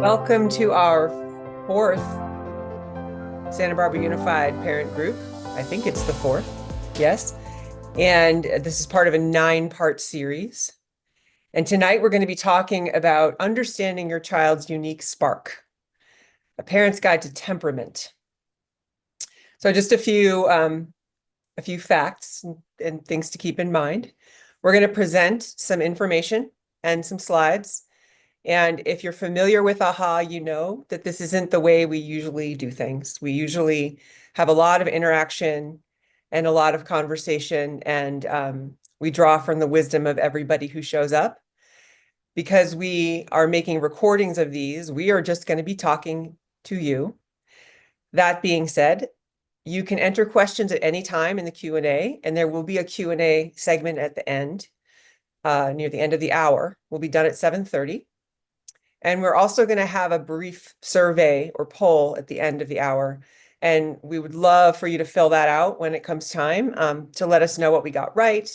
Welcome to our fourth Santa Barbara Unified Parent Group. I think it's the fourth, yes. And this is part of a 9-part series. And tonight we're going to be talking about understanding your child's unique spark, a parent's guide to temperament. So just a few facts and things to keep in mind. We're going to present some information and some slides. And if you're familiar with AHA, you know that this isn't the way we usually do things. We usually have a lot of interaction and a lot of conversation, and we draw from the wisdom of everybody who shows up. Because we are making recordings of these, we are just going to be talking to you. That being said, you can enter questions at any time in the Q&A, and there will be a Q&A segment at the end, near the end of the hour. We'll be done at 7:30. And we're also going to have a brief survey or poll at the end of the hour. And we would love for you to fill that out when it comes time, to let us know what we got right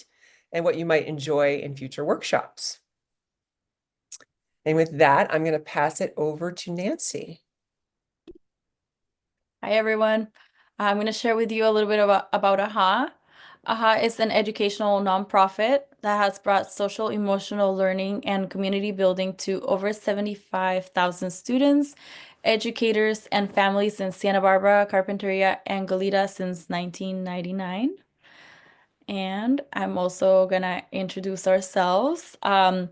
and what you might enjoy in future workshops. And with that, I'm going to pass it over to Nancy. Hi, everyone. I'm going to share with you a little bit about AHA. AHA is an educational nonprofit that has brought social emotional learning and community building to over 75,000 students, educators, and families in Santa Barbara, Carpinteria, and Goleta since 1999. And I'm also going to introduce ourselves. I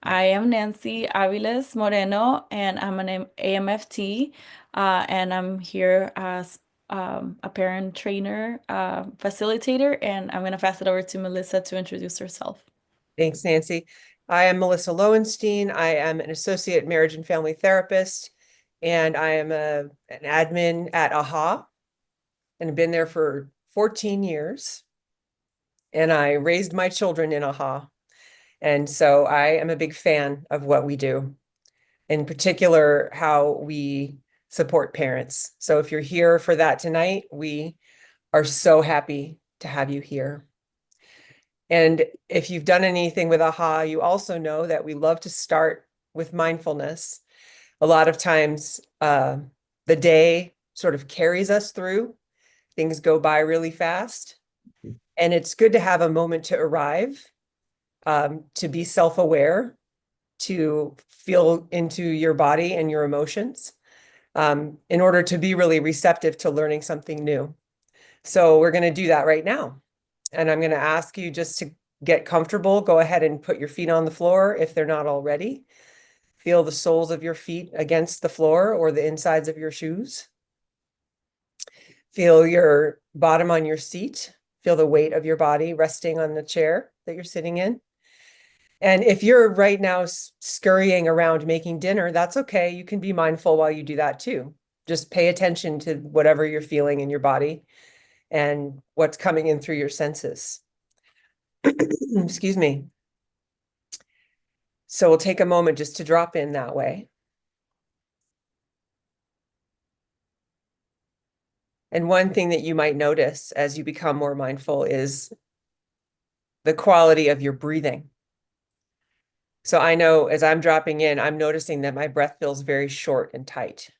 am Nancy Aviles Moreno, and I'm an AMFT, and I'm here as a parent trainer, facilitator, and I'm going to pass it over to Melissa to introduce herself. Thanks, Nancy. I am Melissa Lowenstein. I am an associate marriage and family therapist, and I am an admin at AHA, and have been there for 14 years. And I raised my children in AHA. And so I am a big fan of what we do, in particular, how we support parents. So if you're here for that tonight, we are so happy to have you here. And if you've done anything with AHA, you also know that we love to start with mindfulness. A lot of times, the day sort of carries us through. Things go by really fast. And it's good to have a moment to arrive, to be self-aware, to feel into your body and your emotions, in order to be really receptive to learning something new. So we're going to do that right now. And I'm going to ask you just to get comfortable. Go ahead and put your feet on the floor if they're not already. Feel the soles of your feet against the floor or the insides of your shoes. Feel your bottom on your seat. Feel the weight of your body resting on the chair that you're sitting in. And if you're right now scurrying around making dinner, that's okay. You can be mindful while you do that too. Just pay attention to whatever you're feeling in your body and what's coming in through your senses. Excuse me. So we'll take a moment just to drop in that way. And one thing that you might notice as you become more mindful is the quality of your breathing. So I know as I'm dropping in, I'm noticing that my breath feels very short and tight.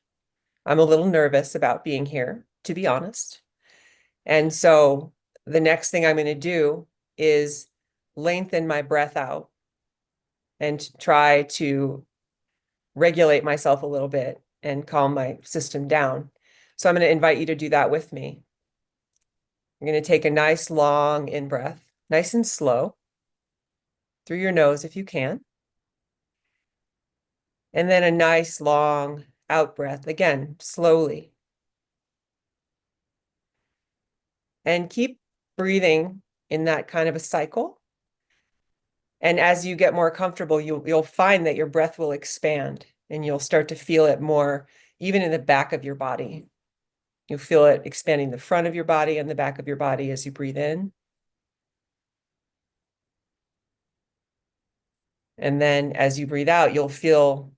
I'm a little nervous about being here, to be honest. And so the next thing I'm going to do is lengthen my breath out and try to regulate myself a little bit and calm my system down. So I'm going to invite you to do that with me. I'm going to take a nice long in-breath, nice and slow, through your nose if you can. And then a nice long out-breath, again, slowly. And keep breathing in that kind of a cycle. And as you get more comfortable, you'll find that your breath will expand and you'll start to feel it more, even in the back of your body. You'll feel it expanding the front of your body and the back of your body as you breathe in. And then as you breathe out, you'll feel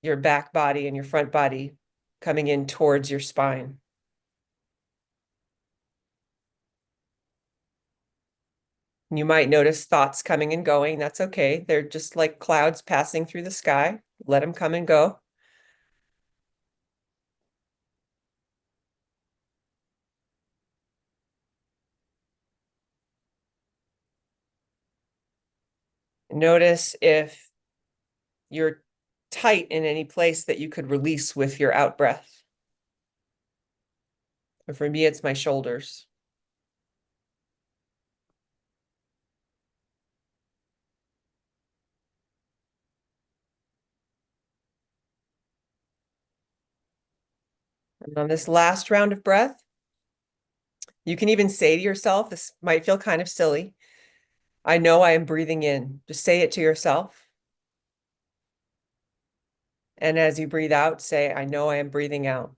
your back body and your front body coming in towards your spine. You might notice thoughts coming and going. That's okay. They're just like clouds passing through the sky. Let them come and go. Notice if you're tight in any place that you could release with your out breath. For me, it's my shoulders. And on this last round of breath, you can even say to yourself, this might feel kind of silly, I know I am breathing in. Just say it to yourself. And as you breathe out, say, I know I am breathing out.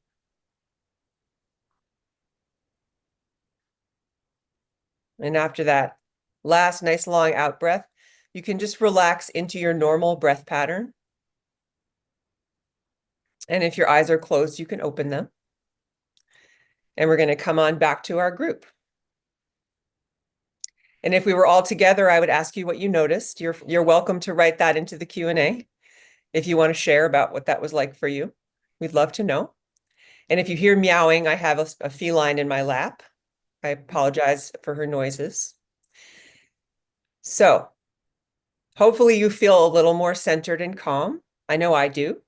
And after that last nice long out breath, you can just relax into your normal breath pattern. And if your eyes are closed, you can open them. And we're going to come on back to our group. And if we were all together, I would ask you what you noticed. You're welcome to write that into the Q&A if you want to share about what that was like for you. We'd love to know. And if you hear meowing, I have a feline in my lap. I apologize for her noises. So hopefully you feel a little more centered and calm. I know I do.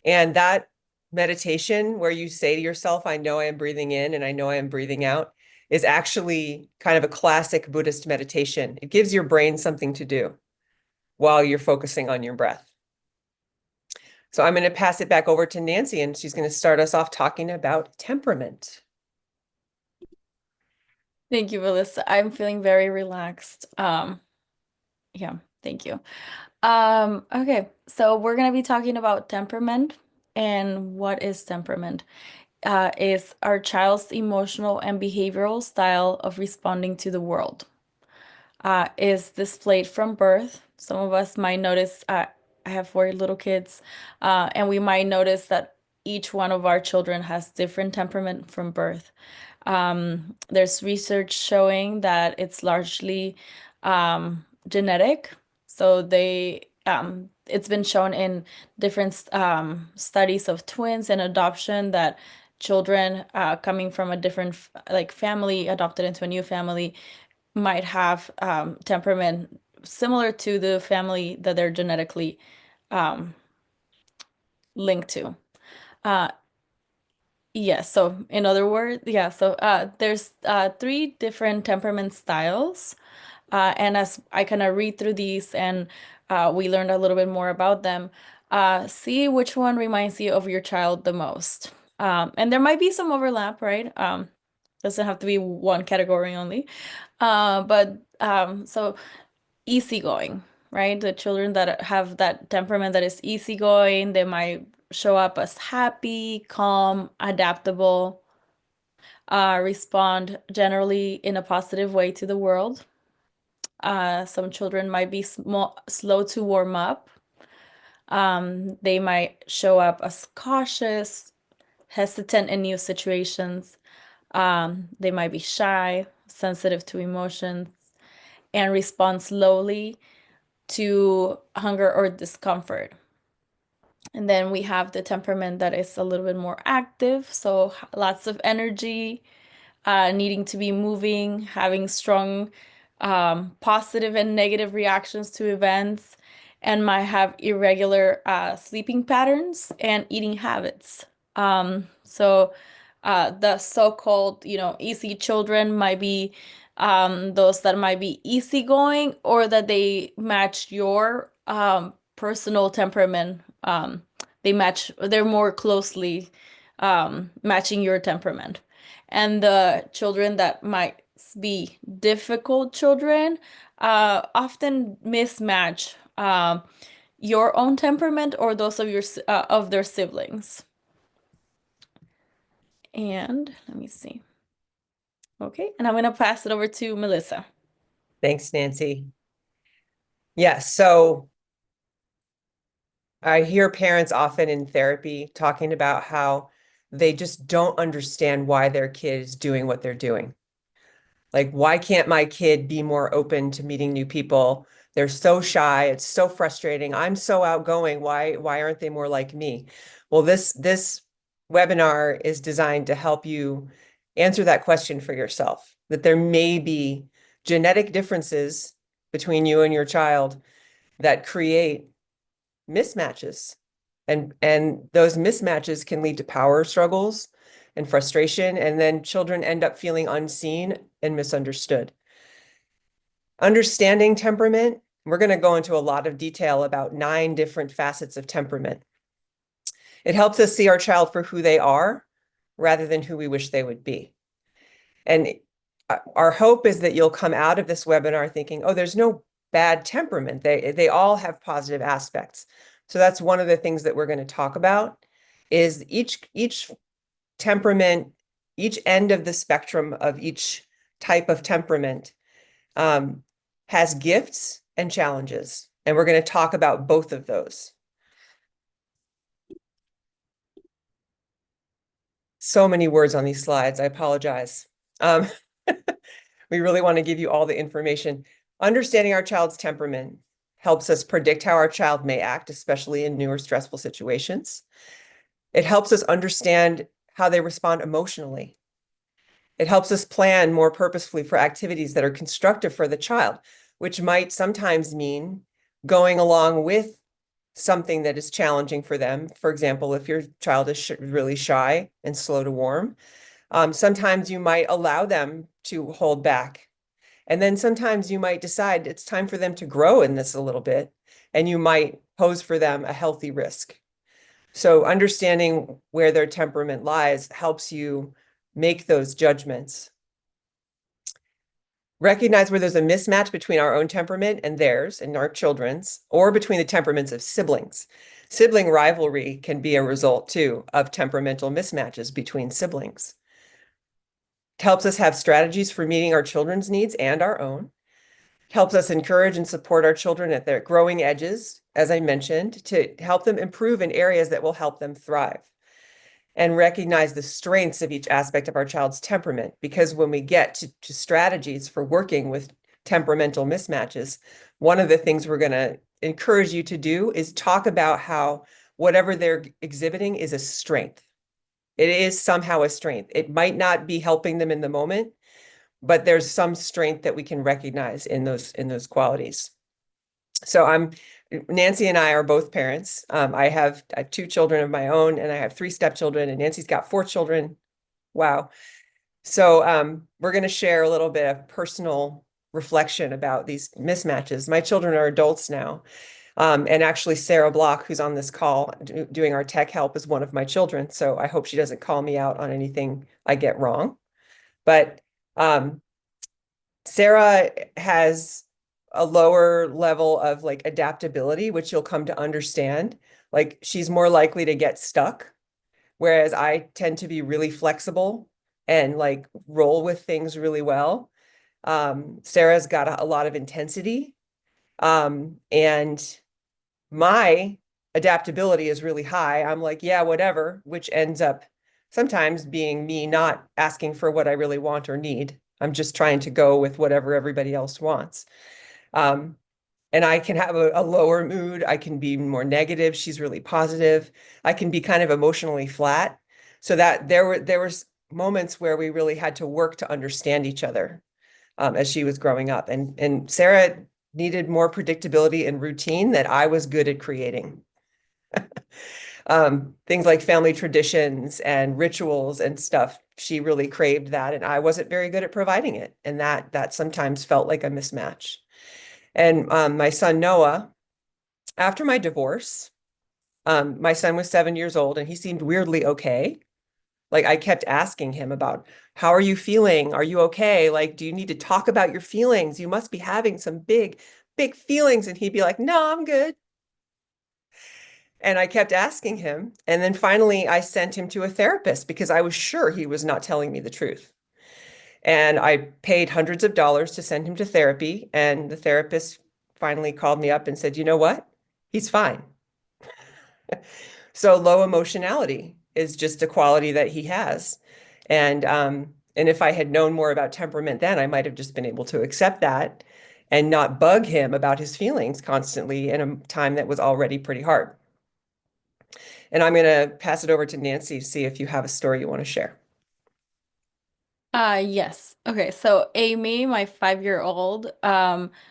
And that meditation where you say to yourself, I know I am breathing in and I know I am breathing out, is actually kind of a classic Buddhist meditation. It gives your brain something to do while you're focusing on your breath. So I'm going to pass it back over to Nancy, and she's going to start us off talking about temperament. Thank you, Melissa. I'm feeling very relaxed. Yeah, thank you. Okay, so we're gonna be talking about temperament. And what is temperament? Is our child's emotional and behavioral style of responding to the world. Is displayed from birth. Some of us might notice, I have four little kids, and we might notice that each one of our children has different temperament from birth. There's research showing that it's largely genetic. So it's been shown in different studies of twins and adoption that children coming from a different like family adopted into a new family might have temperament similar to the family that they're genetically um, linked to. Uh, Yes, so in other words, yeah, so there's three different temperament styles. And as I kind of read through these and we learned a little bit more about them, see which one reminds you of your child the most. And there might be some overlap, right? Doesn't have to be one category only. So easygoing, right? The children that have that temperament that is easygoing, they might show up as happy, calm, adaptable, respond generally in a positive way to the world. Some children might be slow to warm up. They might show up as cautious, hesitant in new situations. They might be shy, sensitive to emotions, and respond slowly to hunger or discomfort. And then we have the temperament that is a little bit more active, so lots of energy, needing to be moving, having strong positive and negative reactions to events, and might have irregular sleeping patterns and eating habits. The so-called, easy children might be those that might be easygoing or that they match your personal temperament. They're more closely matching your temperament. And the children that might be difficult children often mismatch your own temperament or those of of their siblings. And let me see. Okay, and I'm gonna pass it over to Melissa. Thanks, Nancy. Yes, so I hear parents often in therapy talking about how they just don't understand why their kid is doing what they're doing. Like, why can't my kid be more open to meeting new people? They're so shy. It's so frustrating. I'm so outgoing. Why aren't they more like me? Well, this webinar is designed to help you answer that question for yourself, that there may be genetic differences between you and your child that create mismatches. And those mismatches can lead to power struggles and frustration, and then children end up feeling unseen and misunderstood. Understanding temperament, we're going to go into a lot of detail about 9 different facets of temperament. It helps us see our child for who they are rather than who we wish they would be. And our hope is that you'll come out of this webinar thinking, oh, there's no bad temperament. They all have positive aspects. So that's one of the things that we're going to talk about is each temperament, each end of the spectrum of each type of temperament has gifts and challenges. And we're going to talk about both of those. So many words on these slides. I apologize. We really want to give you all the information. Understanding our child's temperament helps us predict how our child may act, especially in new or stressful situations. It helps us understand how they respond emotionally. It helps us plan more purposefully for activities that are constructive for the child, which might sometimes mean going along with something that is challenging for them. For example, if your child is really shy and slow to warm, sometimes you might allow them to hold back. And then sometimes you might decide it's time for them to grow in this a little bit, and you might pose for them a healthy risk. So understanding where their temperament lies helps you make those judgments. Recognize where there's a mismatch between our own temperament and theirs and our children's, or between the temperaments of siblings. Sibling rivalry can be a result, too, of temperamental mismatches between siblings. It helps us have strategies for meeting our children's needs and our own. It helps us encourage and support our children at their growing edges, as I mentioned, to help them improve in areas that will help them thrive. And recognize the strengths of each aspect of our child's temperament, because when we get to strategies for working with temperamental mismatches, one of the things we're going to encourage you to do is talk about how whatever they're exhibiting is a strength. It is somehow a strength. It might not be helping them in the moment, but there's some strength that we can recognize in those qualities. So Nancy and I are both parents. I have 2 children of my own, and I have 3 stepchildren, and Nancy's got 4 children. Wow. So we're going to share a little bit of personal reflection about these mismatches. My children are adults now. And actually, Sarah Block, who's on this call doing our tech help, is one of my children. So I hope she doesn't call me out on anything I get wrong. But Sarah has a lower level of like adaptability, which you'll come to understand. Like she's more likely to get stuck, whereas I tend to be really flexible and like roll with things really well. Sarah's got a lot of intensity. And my adaptability is really high. I'm like, yeah, whatever, which ends up sometimes being me not asking for what I really want or need. I'm just trying to go with whatever everybody else wants. And I can have a lower mood. I can be more negative. She's really positive. I can be kind of emotionally flat. So that there was moments where we really had to work to understand each other as she was growing up. And Sarah needed more predictability and routine that I was good at creating. Things like family traditions and rituals and stuff. She really craved that, and I wasn't very good at providing it. And that sometimes felt like a mismatch. And my son Noah, after my divorce, my son was 7 years old and he seemed weirdly okay. Like I kept asking him about, how are you feeling? Are you okay? Like, do you need to talk about your feelings? You must be having some big, big feelings. And he'd be like, no, I'm good. And I kept asking him. And then finally, I sent him to a therapist because I was sure he was not telling me the truth. And I paid hundreds of dollars to send him to therapy. And the therapist finally called me up and said, you know what? He's fine. So low emotionality is just a quality that he has. And if I had known more about temperament then, I might have just been able to accept that and not bug him about his feelings constantly in a time that was already pretty hard. And I'm going to pass it over to Nancy to see if you have a story you want to share. Yes. Okay, so Amy, my 5-year-old,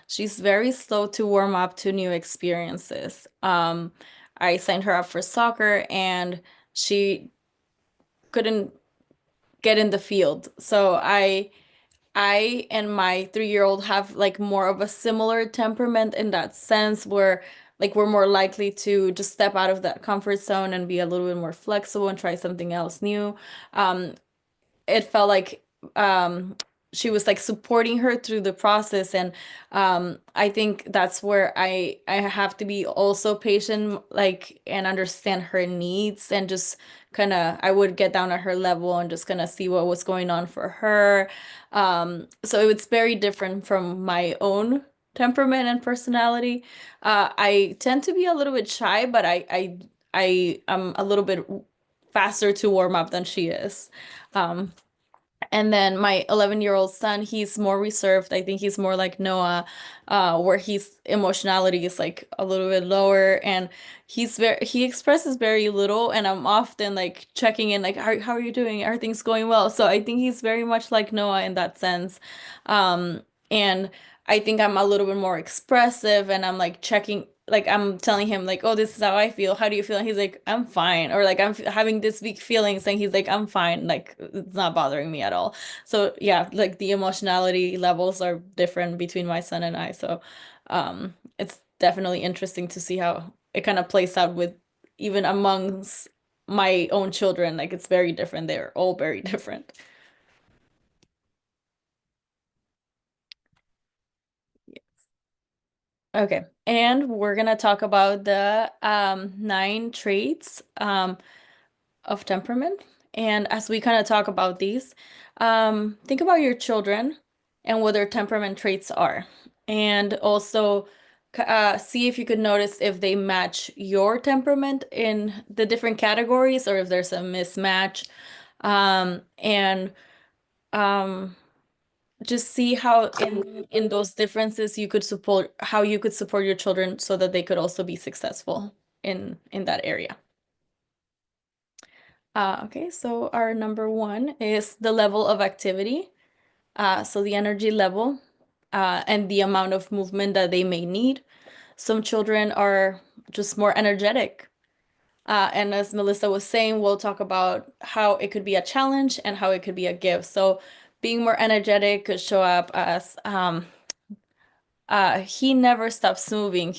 she's very slow to warm up to new experiences. I signed her up for soccer and she couldn't get in the field. So I and my 3-year-old have like more of a similar temperament in that sense where like we're more likely to just step out of that comfort zone and be a little bit more flexible and try something else new. Um, it felt like um she was like supporting her through the process, and I think that's where I have to be also patient, like, and understand her needs, and just kind of I would get down at her level and just kind of see what was going on for her. So it's very different from my own temperament and personality. I tend to be a little bit shy, but I am a little bit faster to warm up than she is. Um, and then my 11-year-old son, he's more reserved. I think he's more like Noah, where his emotionality is like a little bit lower, and he expresses very little, and I'm often like checking in, like, how are you doing? Are things going well? So I think he's very much like Noah in that sense. And I think I'm a little bit more expressive, and I'm like checking, like I'm telling him like, oh, this is how I feel. How do you feel? And he's like, I'm fine. Or like having this weak feelings, and he's like, I'm fine. Like it's not bothering me at all. So yeah, like the emotionality levels are different between my son and I. So it's definitely interesting to see how it kind of plays out with even amongst my own children. Like it's very different. They're all very different. Okay, and we're gonna talk about the 9 traits of temperament. And as we kind of talk about these, think about your children and what their temperament traits are. And also see if you could notice if they match your temperament in the different categories or if there's a mismatch. And um, just see how in those differences you could support how you could support your children so that they could also be successful in that area. Okay, so our number one is the level of activity. So the energy level and the amount of movement that they may need. Some children are just more energetic. And as Melissa was saying, we'll talk about how it could be a challenge and how it could be a gift. So being more energetic could show up as he never stops moving.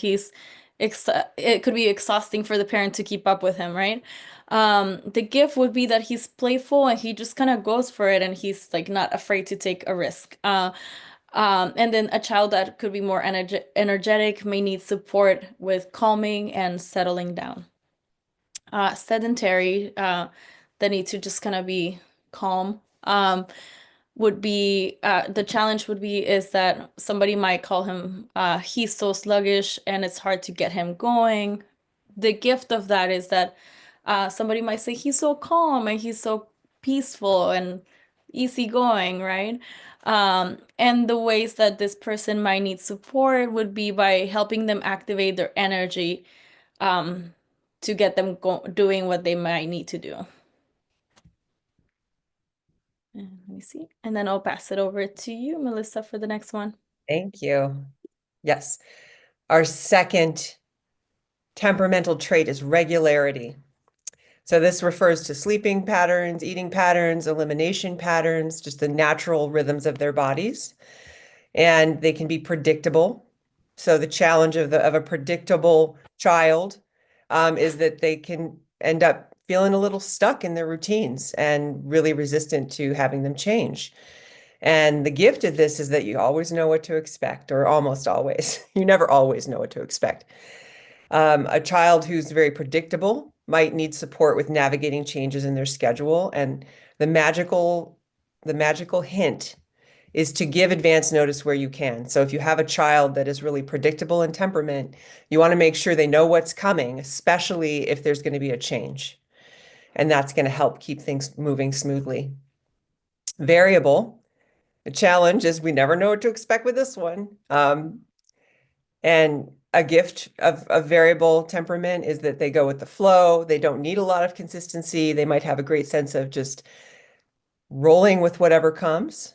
It could be exhausting for the parent to keep up with him, right? The gift would be that he's playful and he just kind of goes for it and he's like not afraid to take a risk. And then a child that could be more energetic may need support with calming and settling down. Sedentary, that need to just kind of be calm. Would be the challenge would be is that somebody might call him he's so sluggish and it's hard to get him going. The gift of that is that somebody might say he's so calm and he's so peaceful and easygoing, right? And the ways that this person might need support would be by helping them activate their energy um, to get them doing what they might need to do. And let me see. And then I'll pass it over to you, Melissa, for the next one. Thank you. Yes. Our second temperamental trait is regularity. So this refers to sleeping patterns, eating patterns, elimination patterns, just the natural rhythms of their bodies. And they can be predictable. So the challenge of a predictable child is that they can end up feeling a little stuck in their routines and really resistant to having them change. And the gift of this is that you always know what to expect, or almost always. You never always know what to expect. A child who's very predictable might need support with navigating changes in their schedule. And the magical, the magical hint is to give advance notice where you can. So if you have a child that is really predictable in temperament, you want to make sure they know what's coming, especially if there's going to be a change. And that's going to help keep things moving smoothly. Variable. The challenge is we never know what to expect with this one. And a gift of variable temperament is that they go with the flow. They don't need a lot of consistency. They might have a great sense of just rolling with whatever comes.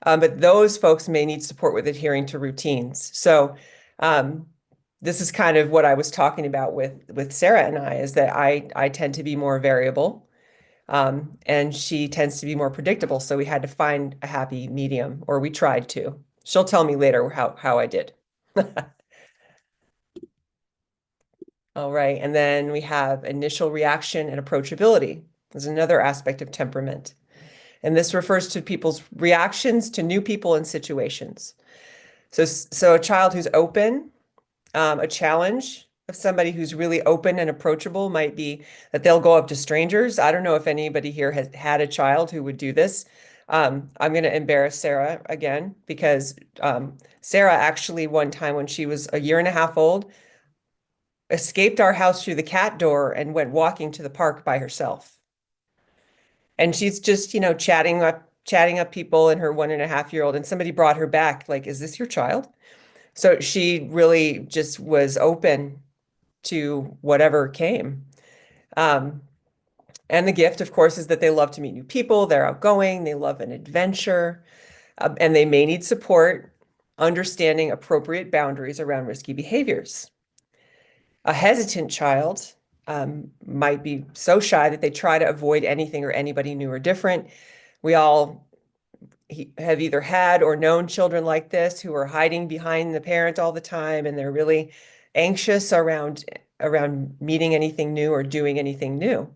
But those folks may need support with adhering to routines. So um, this is kind of what I was talking about with Sarah and I, is that I tend to be more variable, and she tends to be more predictable. So we had to find a happy medium, or we tried to. She'll tell me later how I did. All right, and then we have initial reaction and approachability. There's another aspect of temperament. And this refers to people's reactions to new people and situations. So a child who's open, a challenge of somebody who's really open and approachable might be that they'll go up to strangers. I don't know if anybody here has had a child who would do this. I'm going to embarrass Sarah again because Sarah actually one time when she was a year and a half old escaped our house through the cat door and went walking to the park by herself. And she's just, chatting up people and her 1.5-year-old, and somebody brought her back, like, is this your child? So she really just was open to whatever came. Um, and the gift, of course, is that they love to meet new people. They're outgoing. They love an adventure, and they may need support understanding appropriate boundaries around risky behaviors. A hesitant child might be so shy that they try to avoid anything or anybody new or different. We all have either had or known children like this who are hiding behind the parent all the time, and they're really anxious around meeting anything new or doing anything new.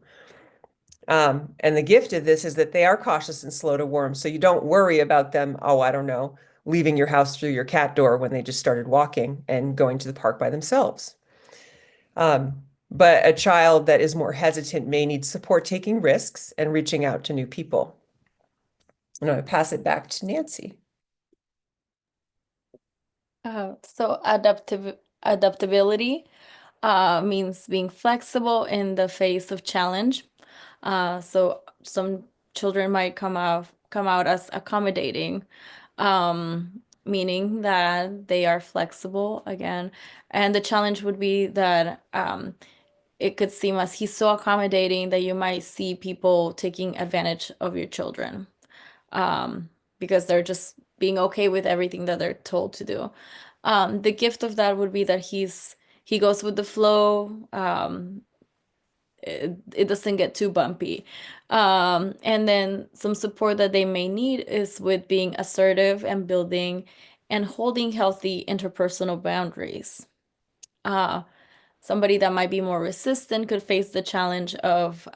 And the gift of this is that they are cautious and slow to warm. So you don't worry about them, oh, I don't know, leaving your house through your cat door when they just started walking and going to the park by themselves. But a child that is more hesitant may need support taking risks and reaching out to new people. I'm going to pass it back to Nancy. So adaptability means being flexible in the face of challenge. So some children might come out as accommodating, meaning that they are flexible again. And the challenge would be that it could seem as he's so accommodating that you might see people taking advantage of your children, because they're just being okay with everything that they're told to do. The gift of that would be that he goes with the flow. It doesn't get too bumpy. And then some support that they may need is with being assertive and building and holding healthy interpersonal boundaries. Somebody that might be more resistant could face the challenge of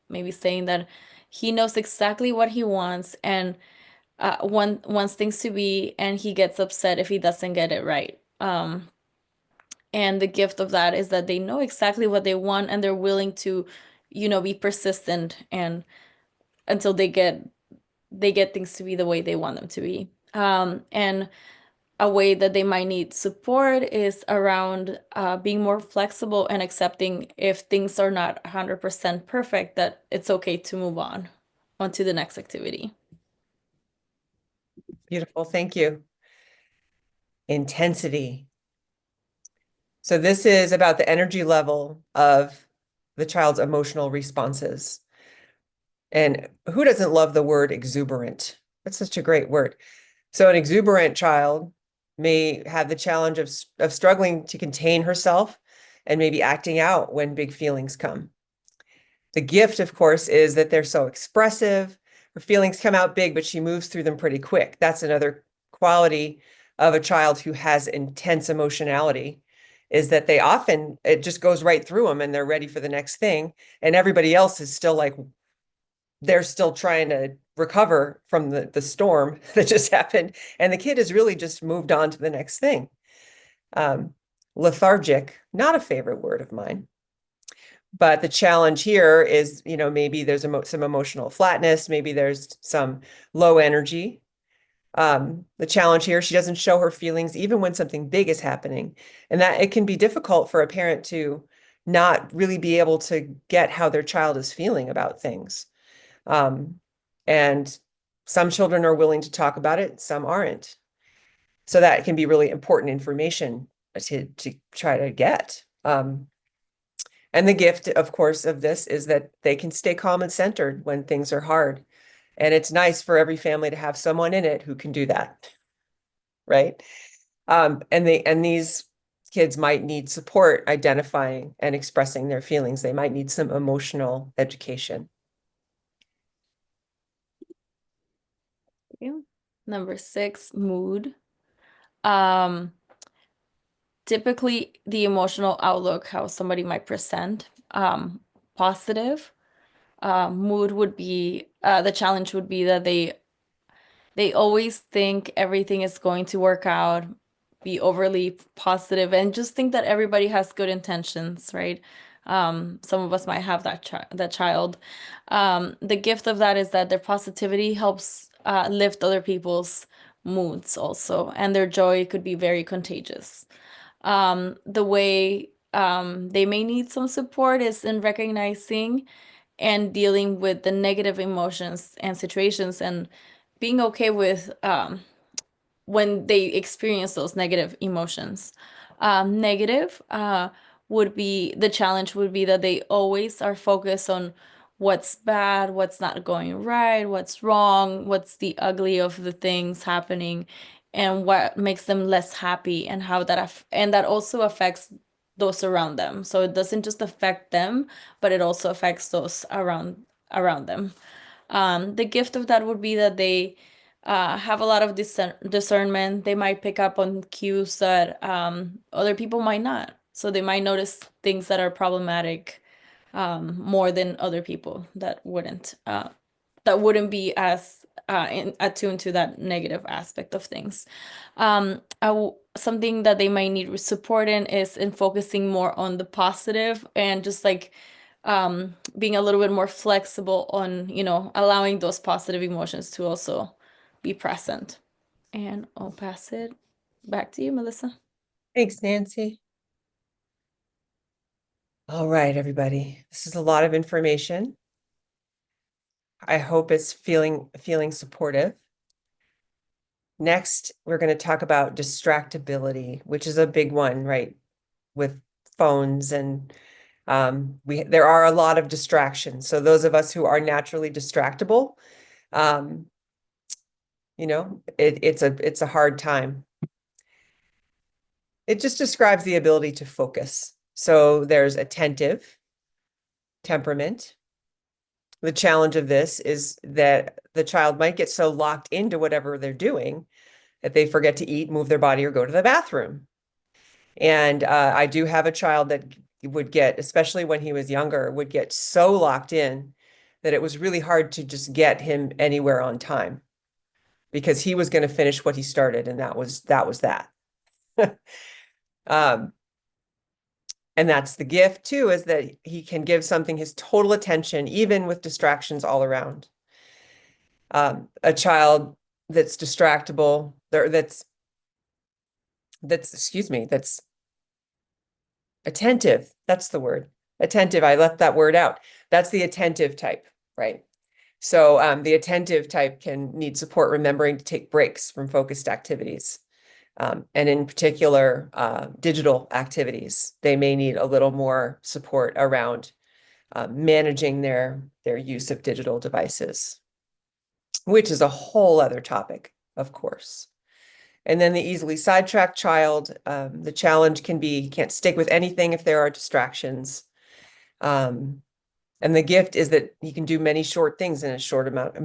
maybe saying that he knows exactly what he wants and wants things to be, and he gets upset if he doesn't get it right. And the gift of that is that they know exactly what they want and they're willing to, be persistent and until they get things to be the way they want them to be. And a way that they might need support is around being more flexible and accepting if things are not 100% perfect, that it's okay to move on to the next activity. Beautiful. Thank you. Intensity. So this is about the energy level of the child's emotional responses. And who doesn't love the word exuberant? That's such a great word. So an exuberant child may have the challenge of struggling to contain herself and maybe acting out when big feelings come. The gift, of course, is that they're so expressive. Her feelings come out big, but she moves through them pretty quick. That's another quality of a child who has intense emotionality, is that it just goes right through them and they're ready for the next thing. And everybody else is still like, they're still trying to recover from the storm that just happened. And the kid has really just moved on to the next thing. Lethargic, not a favorite word of mine. But the challenge here is, maybe there's some emotional flatness, maybe there's some low energy. The challenge here, she doesn't show her feelings even when something big is happening. And that it can be difficult for a parent to not really be able to get how their child is feeling about things. And some children are willing to talk about it, some aren't. So that can be really important information to try to get. And the gift, of course, of this is that they can stay calm and centered when things are hard. And it's nice for every family to have someone in it who can do that, right? And these kids might need support identifying and expressing their feelings. They might need some emotional education. Number 6, mood. Um, Typically the emotional outlook, how somebody might present, positive. Mood would be, the challenge would be that they always think everything is going to work out, be overly positive, and just think that everybody has good intentions, right? Some of us might have that child. The gift of that is that their positivity helps lift other people's moods also, and their joy could be very contagious. The way they may need some support is in recognizing and dealing with the negative emotions and situations and being okay with when they experience those negative emotions. Negative would be the challenge would be that they always are focused on what's bad, what's not going right, what's wrong, what's the ugly of the things happening, and what makes them less happy, and how and that also affects those around them. So it doesn't just affect them, but it also affects those around them. The gift of that would be that they have a lot of discernment. They might pick up on cues that other people might not. So they might notice things that are problematic more than other people that wouldn't be as attuned to that negative aspect of things. Something that they might need support in is in focusing more on the positive and just like being a little bit more flexible on, allowing those positive emotions to also be present. And I'll pass it back to you, Melissa. Thanks, Nancy. All right, everybody. This is a lot of information. I hope it's feeling supportive. Next, we're going to talk about distractibility, which is a big one, right? With phones and there are a lot of distractions. So those of us who are naturally distractible, it's a hard time. It just describes the ability to focus. So there's attentive, temperament. The challenge of this is that the child might get so locked into whatever they're doing that they forget to eat, move their body, or go to the bathroom. And I do have a child that would get, especially when he was younger, would get so locked in that it was really hard to just get him anywhere on time because he was going to finish what he started, and that was that. Um, and that's the gift too, is that he can give something his total attention, even with distractions all around. A child that's distractible, that's attentive. That's the word. Attentive. I left that word out. That's the attentive type, right? So the attentive type can need support remembering to take breaks from focused activities. And in particular, digital activities. They may need a little more support around managing their use of digital devices, which is a whole other topic, of course. And then the easily sidetracked child, the challenge can be he can't stick with anything if there are distractions. And the gift is that he can do many things in a short amount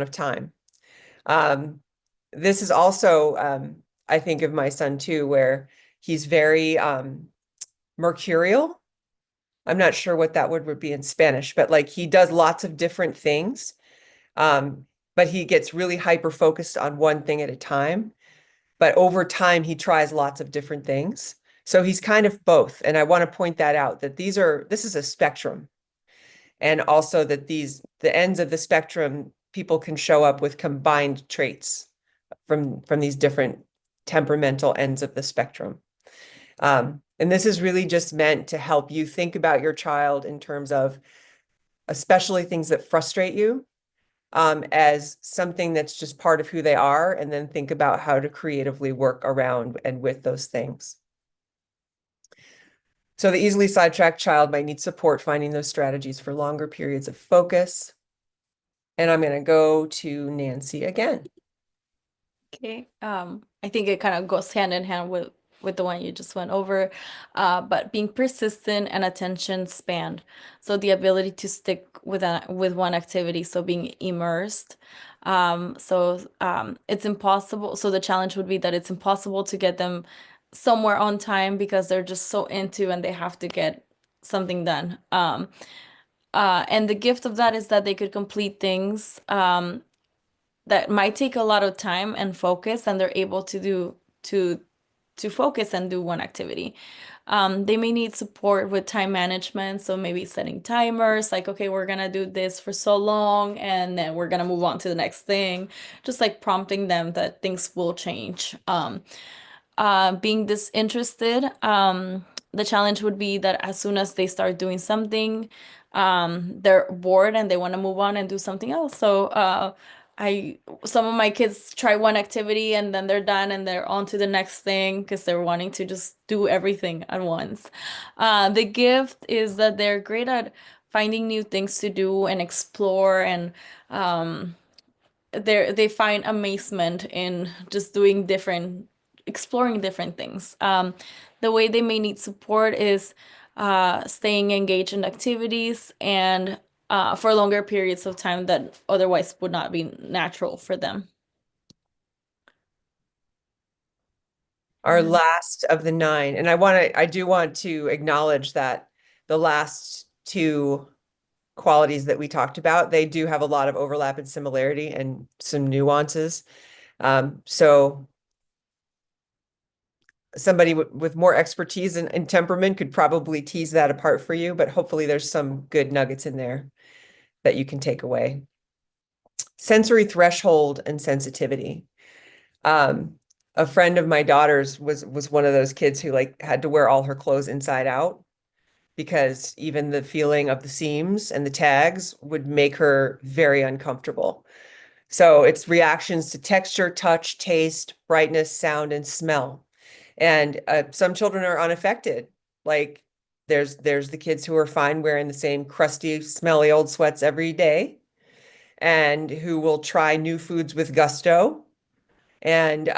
of time. This is also, I think of my son too, where he's very mercurial. I'm not sure what that word would be in Spanish, but like he does lots of different things. But he gets really hyper focused on one thing at a time. But over time, he tries lots of different things. So he's kind of both. And I want to point that out that this is a spectrum. And also that the ends of the spectrum, people can show up with combined traits from these different temperamental ends of the spectrum. And this is really just meant to help you think about your child in terms of especially things that frustrate you as something that's just part of who they are, and then think about how to creatively work around and with those things. So the easily sidetracked child might need support finding those strategies for longer periods of focus. And I'm going to go to Nancy again. Okay. I think it kind of goes hand in hand with the one you just went over. But being persistent and attention span. So the ability to stick with one activity, so being immersed. It's impossible. So the challenge would be that it's impossible to get them somewhere on time because they're just so into and they have to get something done. And the gift of that is that they could complete things. That might take a lot of time and focus, and they're able to to focus and do one activity. They may need support with time management, so maybe setting timers, like, okay, we're gonna do this for so long, and then we're gonna move on to the next thing, just like prompting them that things will change. Being disinterested, the challenge would be that as soon as they start doing something, they're bored and they want to move on and do something else. I some of my kids try one activity and then they're done and they're on to the next thing because they're wanting to just do everything at once. The gift is that they're great at finding new things to do and explore, and um, they find amazement in just doing different, exploring different things. The way they may need support is staying engaged in activities and for longer periods of time that otherwise would not be natural for them. Our last of the nine. And I do want to acknowledge that the last two qualities that we talked about, they do have a lot of overlap and similarity and some nuances. So somebody with more expertise in temperament could probably tease that apart for you, but hopefully there's some good nuggets in there that you can take away. Sensory threshold and sensitivity. Um, a friend of my daughter's was one of those kids who like had to wear all her clothes inside out because even the feeling of the seams and the tags would make her very uncomfortable. So it's reactions to texture, touch, taste, brightness, sound, and smell. And some children are unaffected. Like there's the kids who are fine wearing the same crusty, smelly old sweats every day and who will try new foods with gusto and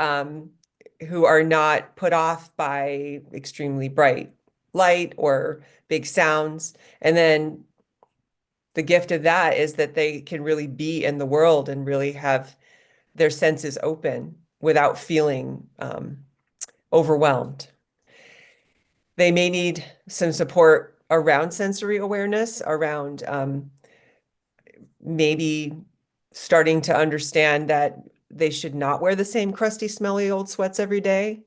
who are not put off by extremely bright light or big sounds. And then the gift of that is that they can really be in the world and really have their senses open without feeling overwhelmed. They may need some support around sensory awareness, around maybe starting to understand that they should not wear the same crusty, smelly old sweats every day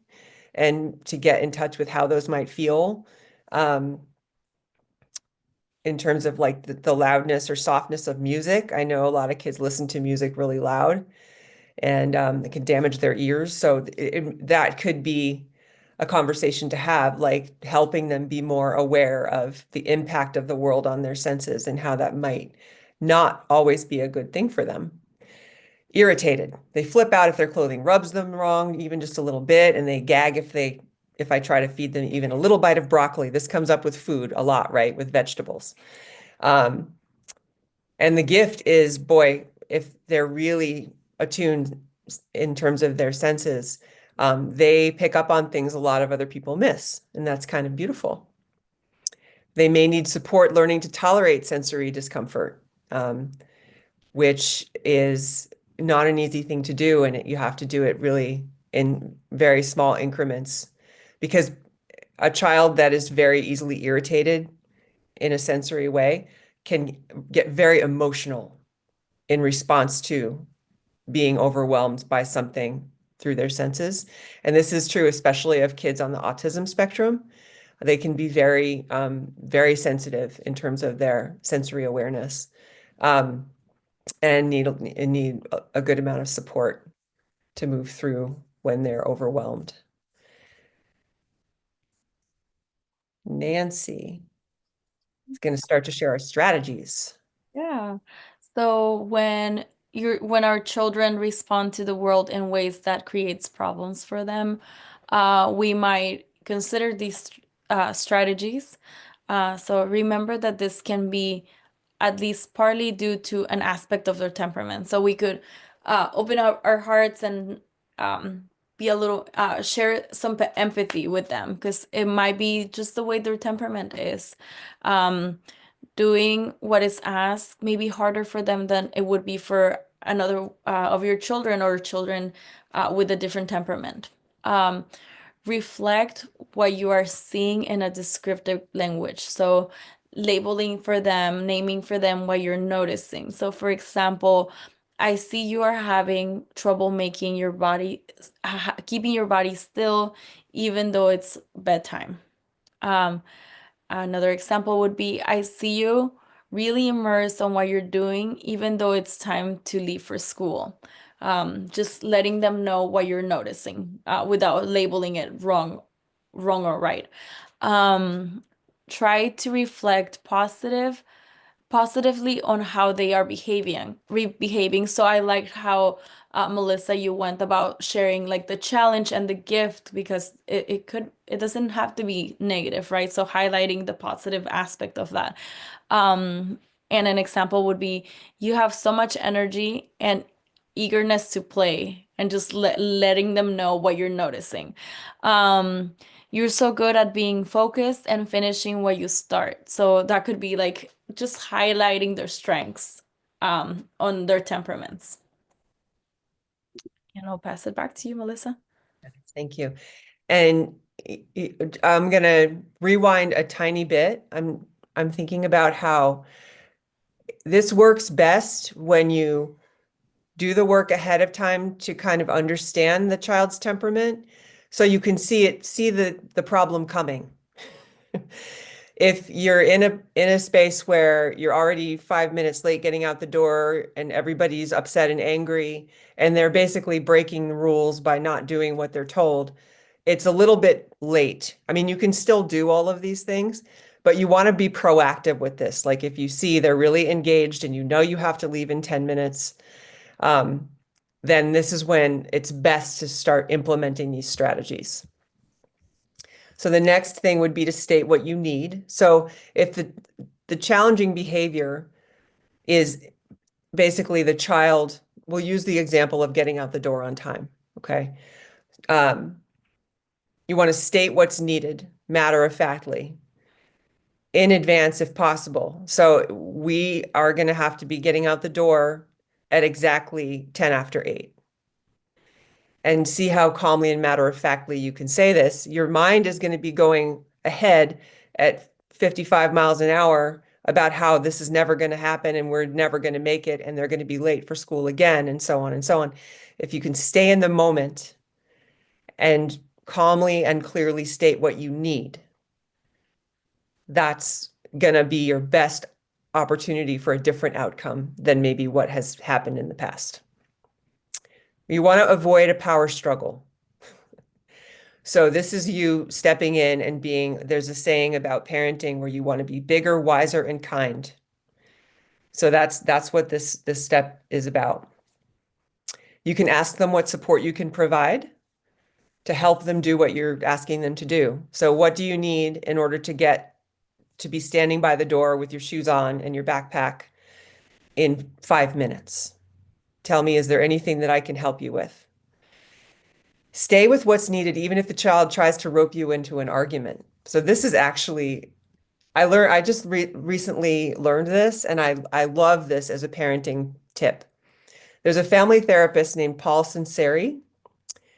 and to get in touch with how those might feel um, in terms of like the loudness or softness of music. I know a lot of kids listen to music really loud and it can damage their ears. So that could be a conversation to have, like helping them be more aware of the impact of the world on their senses and how that might not always be a good thing for them. Irritated. They flip out if their clothing rubs them wrong, even just a little bit, and they gag if I try to feed them even a little bite of broccoli. This comes up with food a lot, right? With vegetables. Um, and the gift is, boy, if they're really attuned in terms of their senses, they pick up on things a lot of other people miss, and that's kind of beautiful. They may need support learning to tolerate sensory discomfort, which is not an easy thing to do, and you have to do it really in very small increments because a child that is very easily irritated in a sensory way can get very emotional in response to being overwhelmed by something through their senses. And this is true especially of kids on the autism spectrum. They can be very sensitive in terms of their sensory awareness, and need a good amount of support to move through when they're overwhelmed. Nancy is going to start to share our strategies. Yeah. So when our children respond to the world in ways that creates problems for them, we might consider these strategies. So remember that this can be at least partly due to an aspect of their temperament. So we could open up our hearts and be a little share some empathy with them because it might be just the way their temperament is. Um, Doing what is asked may be harder for them than it would be for another of your children or children with a different temperament. Um, Reflect what you are seeing in a descriptive language. So, labeling for them, naming for them what you're noticing. So, for example, I see you are having trouble making your body, keeping your body still, even though it's bedtime. Um, Another example would be I see you really immersed on what you're doing, even though it's time to leave for school. Just letting them know what you're noticing without labeling it wrong or right. Um, Try to reflect positively on how they are behaving. So I like how Melissa, you went about sharing like the challenge and the gift because it doesn't have to be negative, right? So highlighting the positive aspect of that. Um, and an example would be you have so much energy and eagerness to play and just letting them know what you're noticing. Um, you're so good at being focused and finishing what you start. So that could be like just highlighting their strengths on their temperaments. And I'll pass it back to you, Melissa. Thank you. And I'm going to rewind a tiny bit. I'm thinking about how this works best when you do the work ahead of time to kind of understand the child's temperament so you can see the problem coming. If you're in a space where you're already 5 minutes late getting out the door and everybody's upset and angry and they're basically breaking the rules by not doing what they're told, it's a little bit late. I mean, you can still do all of these things, but you want to be proactive with this. Like if you see they're really engaged and you know you have to leave in 10 minutes, um, then this is when it's best to start implementing these strategies. So the next thing would be to state what you need. So if the challenging behavior is basically the child, we'll use the example of getting out the door on time, okay? You want to state what's needed, matter of factly, in advance if possible. So we are going to have to be getting out the door at exactly 10 after 8. And see how calmly and matter of factly you can say this. Your mind is going to be going ahead at 55 miles an hour about how this is never going to happen and we're never going to make it and they're going to be late for school again and so on and so on. If you can stay in the moment and calmly and clearly state what you need, that's going to be your best opportunity for a different outcome than maybe what has happened in the past. You want to avoid a power struggle. So this is you stepping in and being, there's a saying about parenting where you want to be bigger, wiser, and kind. So that's what this step is about. You can ask them what support you can provide to help them do what you're asking them to do. So what do you need in order to get to be standing by the door with your shoes on and your backpack in 5 minutes? Tell me, is there anything that I can help you with? Stay with what's needed, even if the child tries to rope you into an argument. So this is actually, I just recently learned this, and I love this as a parenting tip. There's a family therapist named Paul Sinceri,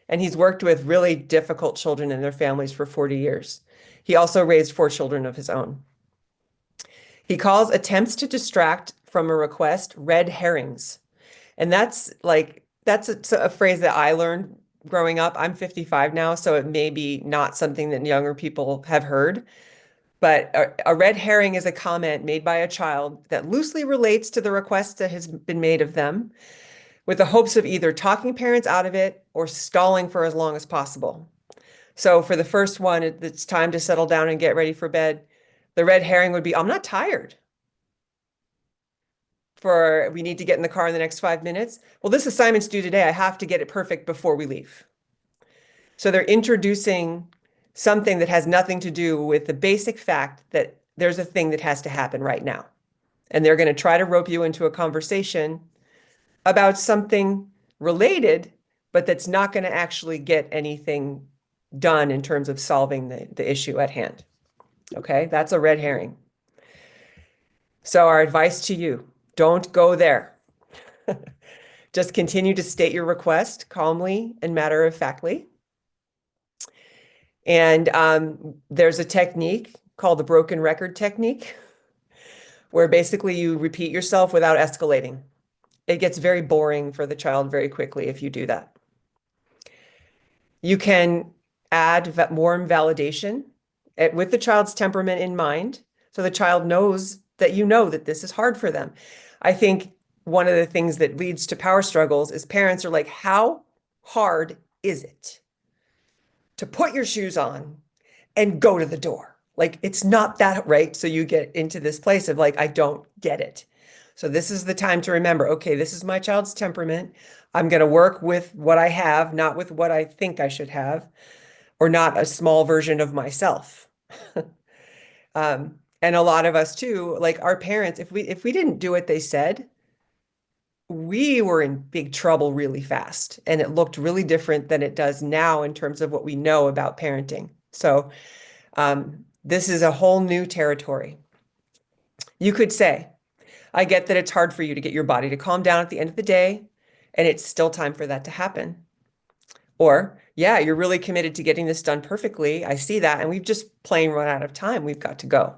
and he's worked with really difficult children and their families for 40 years. He also raised 4 children of his own. He calls attempts to distract from a request red herrings. And that's a phrase that I learned growing up. I'm 55 now, so it may be not something that younger people have heard. But a red herring is a comment made by a child that loosely relates to the request that has been made of them, with the hopes of either talking parents out of it or stalling for as long as possible. So for the first one, it's time to settle down and get ready for bed. The red herring would be, I'm not tired. We need to get in the car in the next 5 minutes. Well, this assignment's due today. I have to get it perfect before we leave. So they're introducing something that has nothing to do with the basic fact that there's a thing that has to happen right now. and they're going to try to rope you into a conversation about something related, but that's not going to actually get anything done in terms of solving the issue at hand. Okay, that's a red herring. So our advice to you, don't go there. Just continue to state your request calmly and matter-of-factly. And there's a technique called the broken record technique, where basically you repeat yourself without escalating. It gets very boring for the child very quickly if you do that. You can add warm validation with the child's temperament in mind, so the child knows that you know that this is hard for them. I think one of the things that leads to power struggles is parents are like, how hard is it to put your shoes on and go to the door? Like, it's not that, right? So you get into this place of like, I don't get it. So this is the time to remember, okay, this is my child's temperament. I'm going to work with what I have, not with what I think I should have, or not a small version of myself. And a lot of us too, like our parents, if we didn't do what they said, we were in big trouble really fast. And it looked really different than it does now in terms of what we know about parenting. So this is a whole new territory. You could say, I get that it's hard for you to get your body to calm down at the end of the day, and it's still time for that to happen. Or, yeah, you're really committed to getting this done perfectly. I see that, and we've just plain run out of time. We've got to go.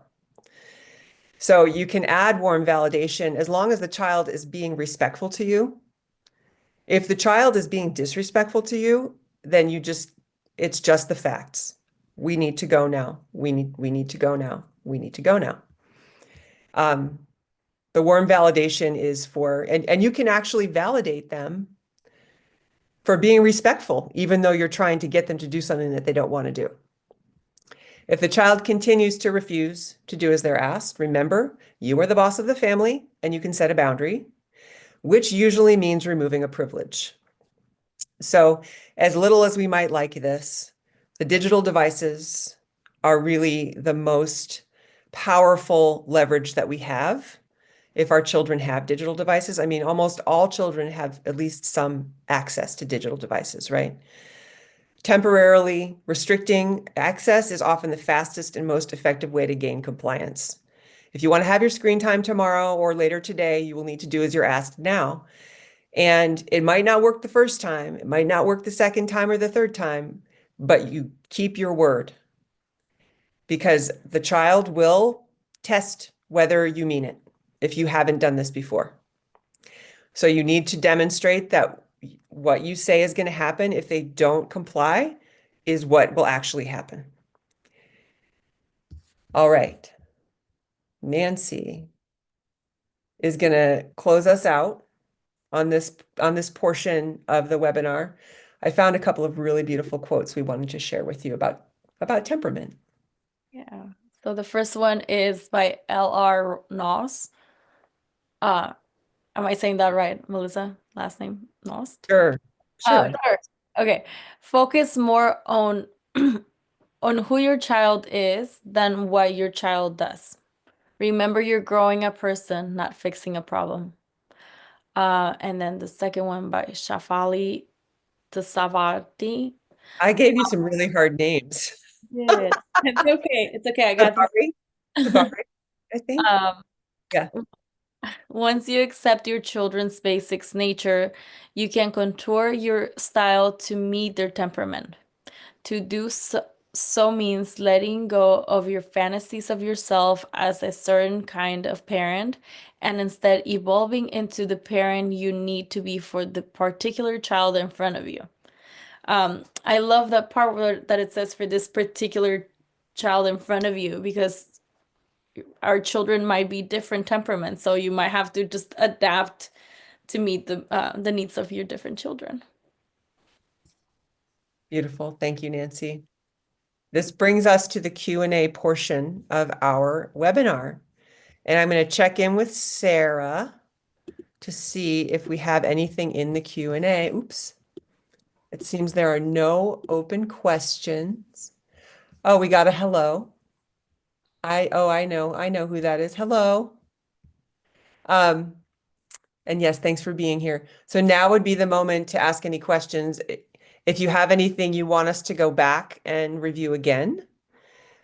So you can add warm validation as long as the child is being respectful to you. If the child is being disrespectful to you, then it's just the facts. We need to go now. We need to go now. We need to go now. The warm validation is and you can actually validate them for being respectful, even though you're trying to get them to do something that they don't want to do. If the child continues to refuse to do as they're asked, remember, you are the boss of the family and you can set a boundary, which usually means removing a privilege. So as little as we might like this, the digital devices are really the most powerful leverage that we have if our children have digital devices. I mean, almost all children have at least some access to digital devices, right? Temporarily restricting access is often the fastest and most effective way to gain compliance. If you want to have your screen time tomorrow or later today, you will need to do as you're asked now. And it might not work the first time, it might not work the second time or the third time, but you keep your word because the child will test whether you mean it if you haven't done this before. So you need to demonstrate that what you say is going to happen if they don't comply is what will actually happen. All right. Nancy is going to close us out on this portion of the webinar. I found a couple of really beautiful quotes we wanted to share with you about temperament. Yeah. So the first one is by L.R. Noss. Am I saying that right, Melissa? Last name Nost? Sure, sure. Sure. Okay. Focus more on on who your child is than what your child does. Remember, you're growing a person, not fixing a problem. And then the second one by Shafali Tasavati. I gave you some really hard names. Good. It's okay. It's okay. I got Tabari, this. Tabari, I think. Um, Yeah. Once you accept your children's basics nature, you can contour your style to meet their temperament. To do so means letting go of your fantasies of yourself as a certain kind of parent and instead evolving into the parent you need to be for the particular child in front of you. I love that part that it says for this particular child in front of you because our children might be different temperaments, so you might have to just adapt to meet the needs of your different children. Beautiful. Thank you, Nancy. This brings us to the Q&A portion of our webinar. And I'm going to check in with Sarah to see if we have anything in the Q&A. Oops. It seems there are no open questions. Oh, we got a hello. I know who that is. Hello. Um, and yes, thanks for being here. So now would be the moment to ask any questions. If you have anything you want us to go back and review again.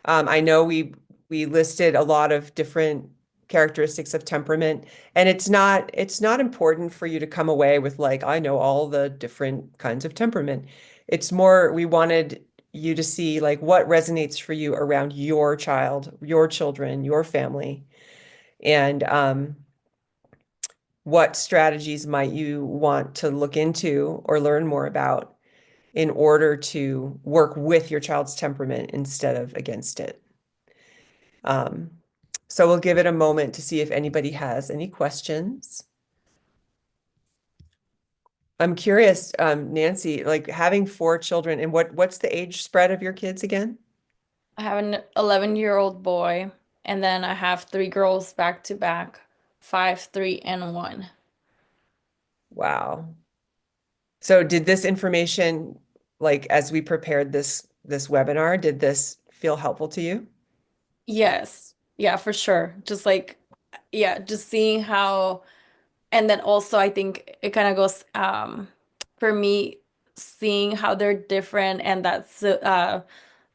I know we listed a lot of different characteristics of temperament, and it's not important for you to come away with like, I know all the different kinds of temperament. It's more we wanted you to see like what resonates for you around your child, your children, your family, and what strategies might you want to look into or learn more about in order to work with your child's temperament instead of against it. Um, so we'll give it a moment to see if anybody has any questions. I'm curious, Nancy, like having four children and what's the age spread of your kids again? I have an 11-year-old boy, and then I have three girls back to back, 5, 3, and 1. Wow. So did this information, like as we prepared this webinar, did this feel helpful to you? Yes. Yeah, for sure. Just like, yeah, just seeing how, and then also I think it kind of goes, for me, seeing how they're different and that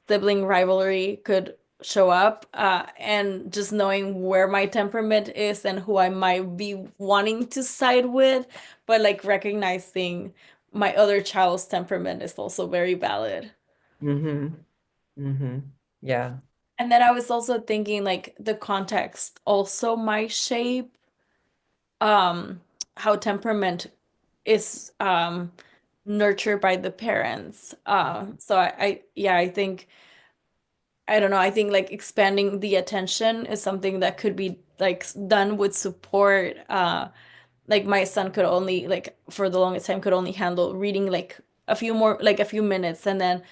sibling rivalry could show up, and just knowing where my temperament is and who I might be wanting to side with, but like recognizing my other child's temperament is also very valid. Mm-hmm. Mm-hmm. Yeah. And then I was also thinking like the context also might shape um how temperament is nurtured by the parents. So yeah, I think I don't know, I think like expanding the attention is something that could be like done with support. Like my son could only like for the longest time could only handle reading like a few minutes, and then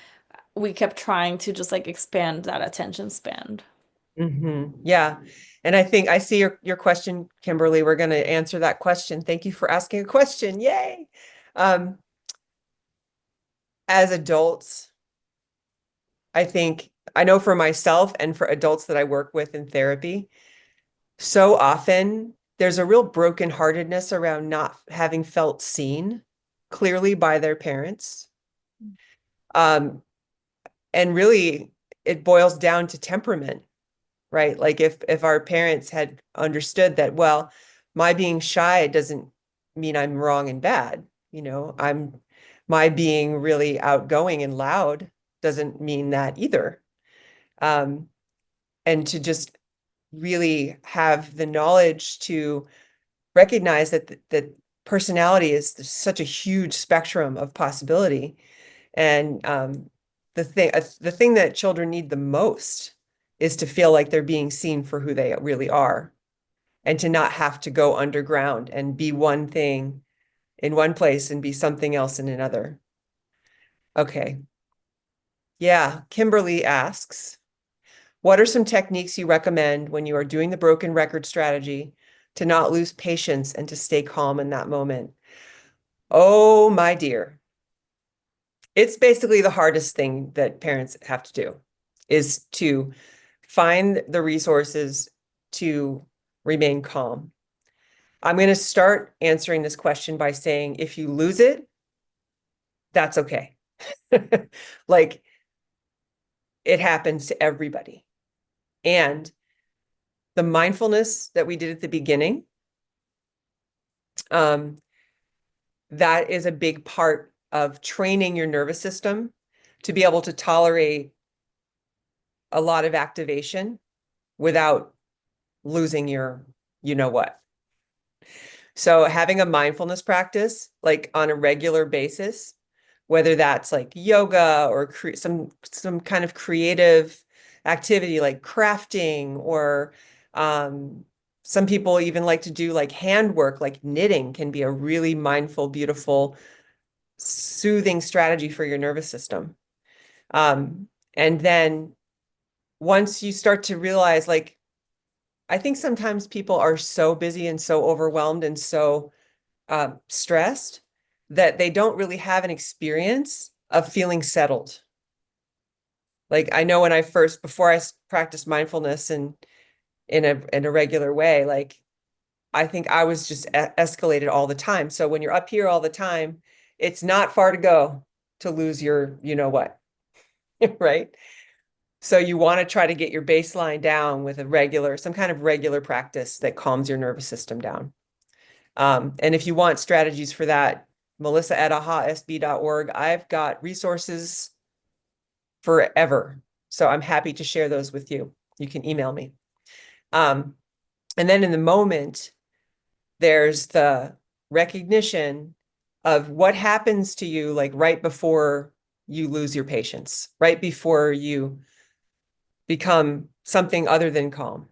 we kept trying to just like expand that attention span. Yeah. And I think I see your question, Kimberly. We're going to answer that question. Thank you for asking a question. Yay. Um, as adults, I think I know for myself and for adults that I work with in therapy, so often there's a real brokenheartedness around not having felt seen clearly by their parents. Um, and really it boils down to temperament, right? Like if our parents had understood that, well, my being shy doesn't mean I'm wrong and bad. I'm my being really outgoing and loud doesn't mean that either. Um, and to just really have the knowledge to recognize that personality is such a huge spectrum of possibility. And the thing that children need the most is to feel like they're being seen for who they really are, and to not have to go underground and be one thing in one place and be something else in another. Okay. Yeah. Kimberly asks, what are some techniques you recommend when you are doing the broken record strategy to not lose patience and to stay calm in that moment? Oh, my dear. It's basically the hardest thing that parents have to do is to find the resources to remain calm. I'm going to start answering this question by saying if you lose it, that's okay. Like it happens to everybody. And the mindfulness that we did at the beginning, um, that is a big part of training your nervous system to be able to tolerate a lot of activation without losing your you know what. So having a mindfulness practice like on a regular basis, whether that's like yoga or some kind of creative activity like crafting, or um, some people even like to do like handwork, like knitting can be a really mindful, beautiful, soothing strategy for your nervous system. And then once you start to realize, like, I think sometimes people are so busy and so overwhelmed and so stressed that they don't really have an experience of feeling settled. Like I know when before I practiced mindfulness and in a regular way, like I think I was just escalated all the time. So when you're up here all the time, it's not far to go to lose your, you know what, right? So you want to try to get your baseline down with some kind of regular practice that calms your nervous system down. And if you want strategies for that, Melissa at ahasb.org, I've got resources forever. So I'm happy to share those with you. You can email me. And then in the moment, there's the recognition of what happens to you like right before you lose your patience, right before you become something other than calm.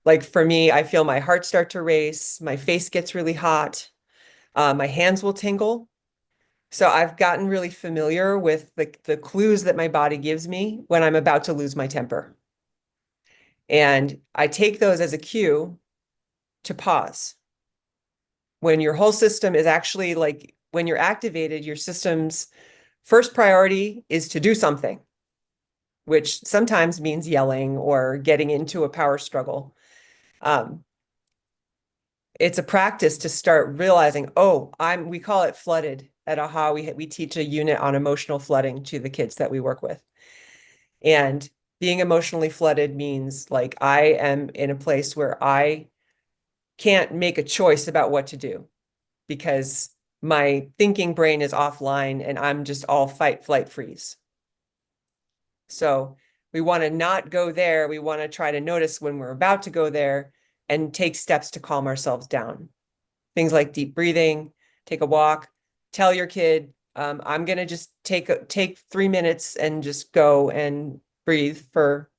Like for me, I feel my heart start to race, my face gets really hot, my hands will tingle. So I've gotten really familiar with the clues that my body gives me when I'm about to lose my temper. And I take those as a cue to pause. When your whole system is actually like, when you're activated, your system's first priority is to do something, which sometimes means yelling or getting into a power struggle. It's a practice to start realizing, oh, we call it flooded at AHA. We teach a unit on emotional flooding to the kids that we work with. And being emotionally flooded means like I am in a place where I can't make a choice about what to do because my thinking brain is offline and I'm just all fight, flight, freeze. So we want to not go there. We want to try to notice when we're about to go there and take steps to calm ourselves down. Things like deep breathing, take a walk, tell your kid, I'm going to just take 3 minutes and just go and breathe for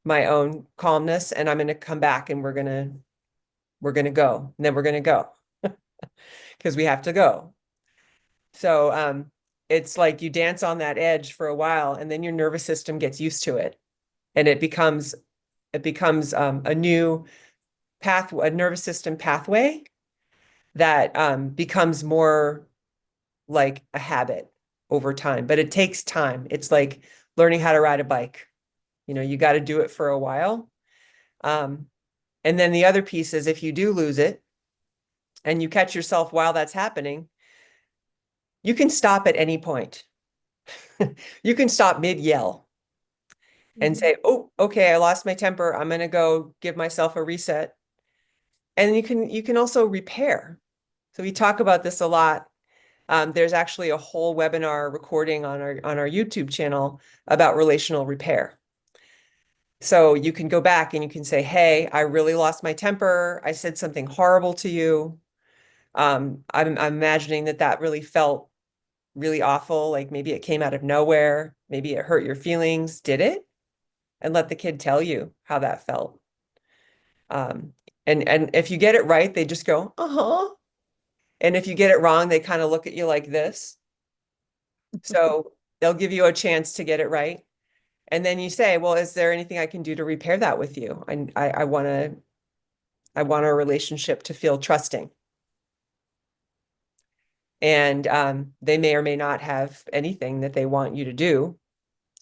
my own calmness. And I'm going to come back and we're going to go. And then we're going to go because we have to go. So it's like you dance on that edge for a while and then your nervous system gets used to it. And it becomes a new a nervous system pathway that becomes more like a habit over time. But it takes time. It's like learning how to ride a bike. You know, you got to do it for a while. And then the other piece is if you do lose it and you catch yourself while that's happening, you can stop at any point. You can stop mid-yell and say, oh, okay, I lost my temper. I'm going to go give myself a reset. And you can also repair. So we talk about this a lot. There's actually a whole webinar recording on our YouTube channel about relational repair. So you can go back and you can say, hey, I really lost my temper. I said something horrible to you. I'm imagining that really felt really awful. Like maybe it came out of nowhere. Maybe it hurt your feelings. Did it? And let the kid tell you how that felt. Um, and if you get it right, they just go, uh-huh. And if you get it wrong, they kind of look at you like this. So they'll give you a chance to get it right. And then you say, well, is there anything I can do to repair that with you? I want our relationship to feel trusting. And they may or may not have anything that they want you to do.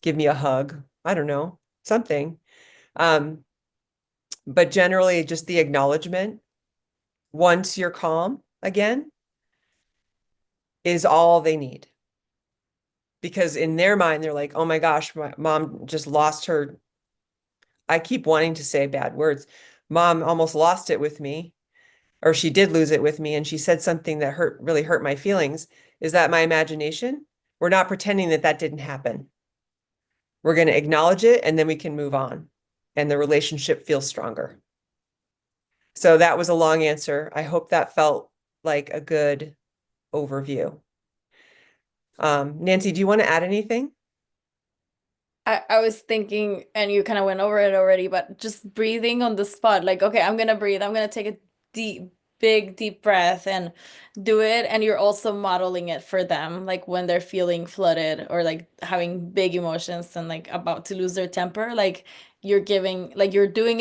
Give me a hug. I don't know, something. But generally, just the acknowledgement, once you're calm again, is all they need. Because in their mind, they're like, oh my gosh, my mom just lost her. I keep wanting to say bad words. Mom almost lost it with me, or she did lose it with me, and she said something that really hurt my feelings. Is that my imagination? We're not pretending that didn't happen. We're going to acknowledge it, and then we can move on, and the relationship feels stronger. So that was a long answer. I hope that felt like a good overview. Nancy, do you want to add anything? I was thinking, and you kind of went over it already, but just breathing on the spot, like, okay, I'm gonna breathe. I'm gonna take a deep breath and do it. And you're also modeling it for them, like when they're feeling flooded or like having big emotions and like about to lose their temper. Like you're doing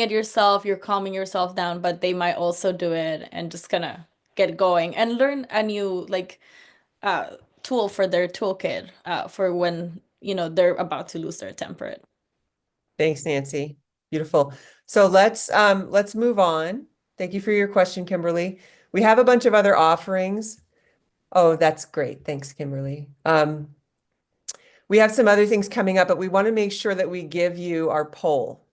it yourself, you're calming yourself down, but they might also do it and just kind of get going and learn a new like uh tool for their toolkit for when they're about to lose their temper. Thanks, Nancy. Beautiful. So let's move on. Thank you for your question, Kimberly. We have a bunch of other offerings. Oh, that's great. Thanks, Kimberly. We have some other things coming up, but we want to make sure that we give you our poll.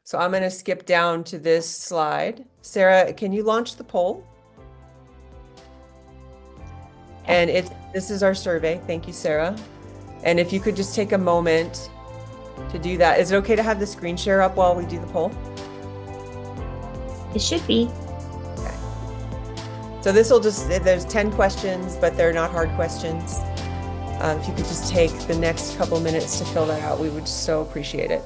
So I'm going to skip down to this slide. Sarah, can you launch the poll? And this is our survey. Thank you, Sarah. And if you could just take a moment to do that. Is it okay to have the screen share up while we do the poll? It should be. Okay. So this will there's 10 questions, but they're not hard questions. If you could just take the next couple minutes to fill that out, we would so appreciate it.